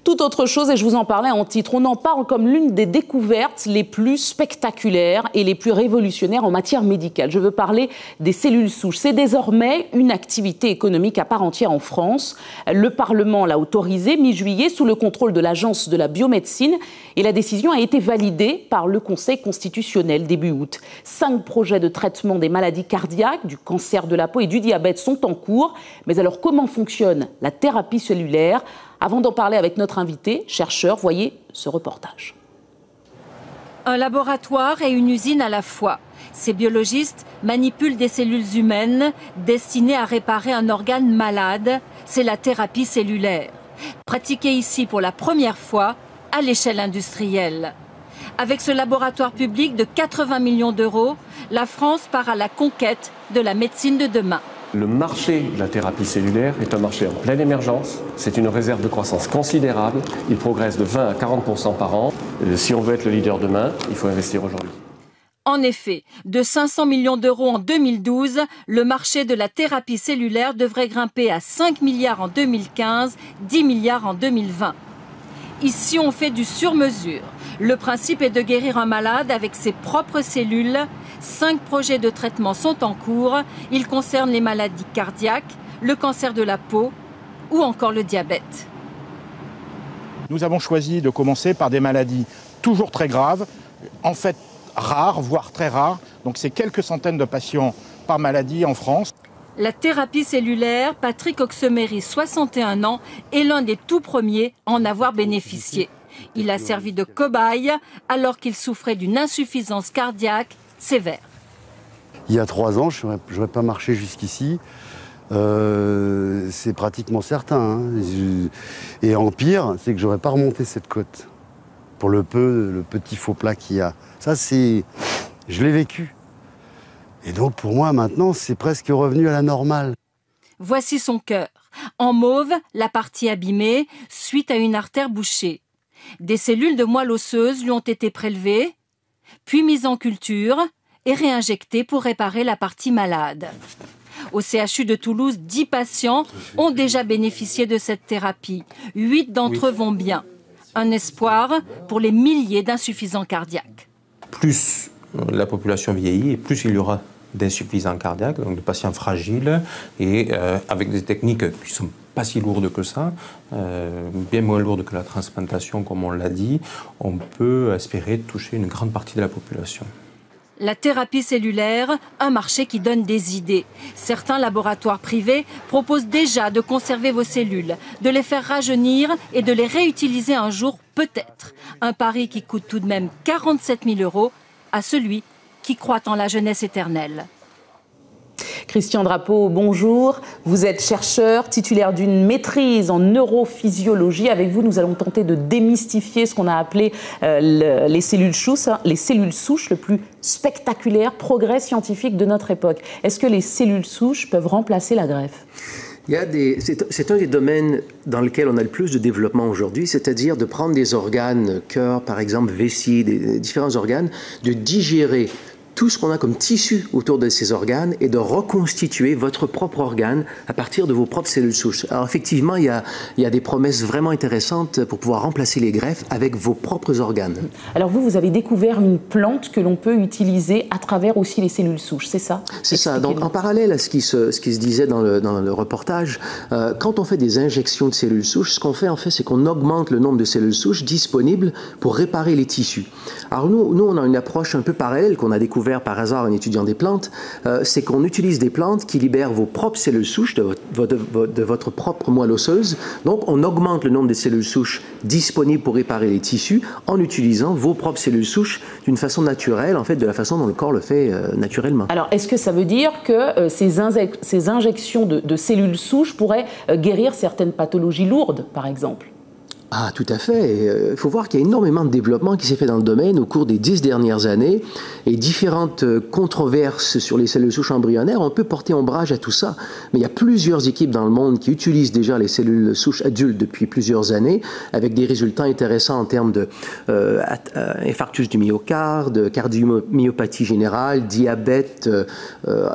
Tout autre chose, et je vous en parlais en titre, on en parle comme l'une des découvertes les plus spectaculaires et les plus révolutionnaires en matière médicale. Je veux parler des cellules souches. C'est désormais une activité économique à part entière en France. Le Parlement l'a autorisé mi-juillet sous le contrôle de l'Agence de la biomédecine et la décision a été validée par le Conseil constitutionnel début août. 5 projets de traitement des maladies cardiaques, du cancer de la peau et du diabète sont en cours. Mais alors comment fonctionne la thérapie cellulaire ? Avant d'en parler avec notre invité, chercheur, voyez ce reportage. Un laboratoire et une usine à la fois. Ces biologistes manipulent des cellules humaines destinées à réparer un organe malade. C'est la thérapie cellulaire. Pratiquée ici pour la première fois à l'échelle industrielle. Avec ce laboratoire public de 80 millions d'euros, la France part à la conquête de la médecine de demain. Le marché de la thérapie cellulaire est un marché en pleine émergence. C'est une réserve de croissance considérable. Il progresse de 20 à 40% par an. Si on veut être le leader demain, il faut investir aujourd'hui. En effet, de 500 millions d'euros en 2012, le marché de la thérapie cellulaire devrait grimper à 5 milliards en 2015, 10 milliards en 2020. Ici, on fait du sur-mesure. Le principe est de guérir un malade avec ses propres cellules. 5 projets de traitement sont en cours. Ils concernent les maladies cardiaques, le cancer de la peau ou encore le diabète. Nous avons choisi de commencer par des maladies toujours très graves, en fait rares, voire très rares. Donc c'est quelques centaines de patients par maladie en France. La thérapie cellulaire, Patrick Oxemery, 61 ans, est l'un des tout premiers à en avoir bénéficié. Il a servi de cobaye alors qu'il souffrait d'une insuffisance cardiaque sévère. Il y a 3 ans, je n'aurais pas marché jusqu'ici. C'est pratiquement certain. Hein. Et en pire, c'est que je n'aurais pas remonté cette côte. Pour le petit faux plat qu'il y a. Ça, je l'ai vécu. Et donc, pour moi, maintenant, c'est presque revenu à la normale. Voici son cœur. En mauve, la partie abîmée, suite à une artère bouchée. Des cellules de moelle osseuse lui ont été prélevées, puis mises en culture et réinjectées pour réparer la partie malade. Au CHU de Toulouse, 10 patients ont déjà bénéficié de cette thérapie. 8 d'entre eux vont bien. Un espoir pour les milliers d'insuffisants cardiaques. Plus la population vieillit et plus il y aura d'insuffisants cardiaques, donc de patients fragiles et avec des techniques qui ne sont pas si lourdes que ça, bien moins lourdes que la transplantation comme on l'a dit, on peut espérer toucher une grande partie de la population. La thérapie cellulaire, un marché qui donne des idées. Certains laboratoires privés proposent déjà de conserver vos cellules, de les faire rajeunir et de les réutiliser un jour peut-être. Un pari qui coûte tout de même 47 000 € à celui qui croit en la jeunesse éternelle. Christian Drapeau, bonjour. Vous êtes chercheur, titulaire d'une maîtrise en neurophysiologie. Avec vous, nous allons tenter de démystifier ce qu'on a appelé les cellules souches, le plus spectaculaire progrès scientifique de notre époque. Est-ce que les cellules souches peuvent remplacer la greffe ? C'est un des domaines dans lequel on a le plus de développement aujourd'hui, c'est-à-dire de prendre des organes, cœur par exemple, vessie, des différents organes, de digérer tout ce qu'on a comme tissu autour de ces organes et de reconstituer votre propre organe à partir de vos propres cellules souches. Alors effectivement, il y a des promesses vraiment intéressantes pour pouvoir remplacer les greffes avec vos propres organes. Alors vous avez découvert une plante que l'on peut utiliser à travers aussi les cellules souches, c'est ça? C'est ça. Donc en parallèle à ce qui se disait dans le reportage, quand on fait des injections de cellules souches, ce qu'on fait en fait, c'est qu'on augmente le nombre de cellules souches disponibles pour réparer les tissus. Alors nous on a une approche un peu parallèle qu'on a découvert par hasard en étudiant des plantes, c'est qu'on utilise des plantes qui libèrent vos propres cellules souches de votre propre moelle osseuse. Donc on augmente le nombre de cellules souches disponibles pour réparer les tissus en utilisant vos propres cellules souches d'une façon naturelle, en fait de la façon dont le corps le fait naturellement. Alors est-ce que ça veut dire que ces injections de cellules souches pourraient guérir certaines pathologies lourdes, par exemple ? Ah, tout à fait. Il faut voir qu'il y a énormément de développement qui s'est fait dans le domaine au cours des 10 dernières années et différentes controverses sur les cellules souches embryonnaires. On peut porter ombrage à tout ça, mais il y a plusieurs équipes dans le monde qui utilisent déjà les cellules souches adultes depuis plusieurs années avec des résultats intéressants en termes de infarctus du myocarde, cardiomyopathie générale, diabète,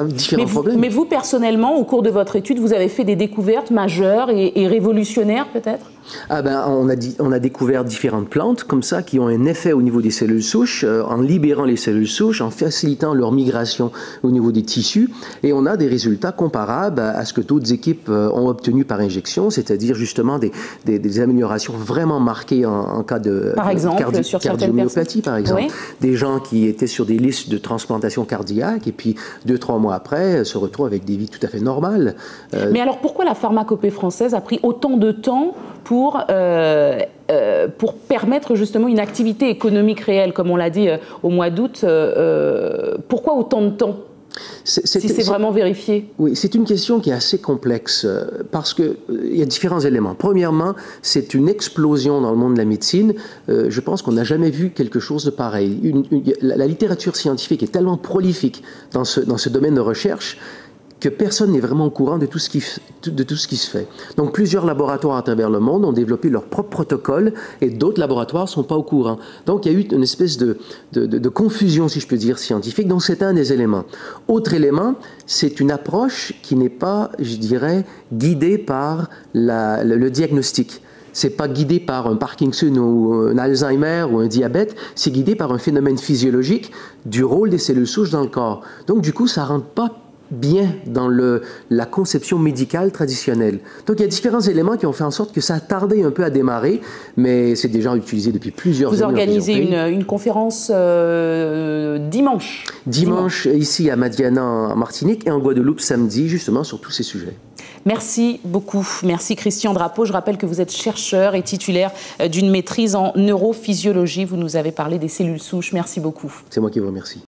différents problèmes. Mais vous, personnellement, au cours de votre étude, vous avez fait des découvertes majeures et révolutionnaires peut-être ? Ah ben, on a découvert différentes plantes comme ça qui ont un effet au niveau des cellules souches, en libérant les cellules souches, en facilitant leur migration au niveau des tissus. Et on a des résultats comparables à ce que d'autres équipes ont obtenu par injection, c'est-à-dire justement des améliorations vraiment marquées en cas de cardiomyopathie, par exemple. Oui. Des gens qui étaient sur des listes de transplantation cardiaque et puis 2-3 mois après se retrouvent avec des vies tout à fait normales. Mais alors pourquoi la pharmacopée française a pris autant de temps pour permettre justement une activité économique réelle, comme on l'a dit au mois d'août? Pourquoi autant de temps? Si c'est vraiment vérifié. Oui, c'est une question qui est assez complexe parce qu'il y a différents éléments. Premièrement, c'est une explosion dans le monde de la médecine. Je pense qu'on n'a jamais vu quelque chose de pareil. La littérature scientifique est tellement prolifique dans ce domaine de recherche que personne n'est vraiment au courant de tout ce qui se fait. Donc plusieurs laboratoires à travers le monde ont développé leur propre protocole et d'autres laboratoires ne sont pas au courant. Donc il y a eu une espèce de confusion, si je peux dire, scientifique. Donc c'est un des éléments. Autre élément, c'est une approche qui n'est pas, je dirais, guidée par le diagnostic. C'est pas guidé par un Parkinson ou un Alzheimer ou un diabète, c'est guidé par un phénomène physiologique du rôle des cellules souches dans le corps. Donc du coup, ça rentre pas bien dans la conception médicale traditionnelle. Donc il y a différents éléments qui ont fait en sorte que ça a tardé un peu à démarrer, mais c'est déjà utilisé depuis plusieurs années. Vous organisez une conférence dimanche. Dimanche, ici à Madiana en Martinique et en Guadeloupe samedi, justement sur tous ces sujets. Merci beaucoup. Merci Christian Drapeau. Je rappelle que vous êtes chercheur et titulaire d'une maîtrise en neurophysiologie. Vous nous avez parlé des cellules souches. Merci beaucoup. C'est moi qui vous remercie.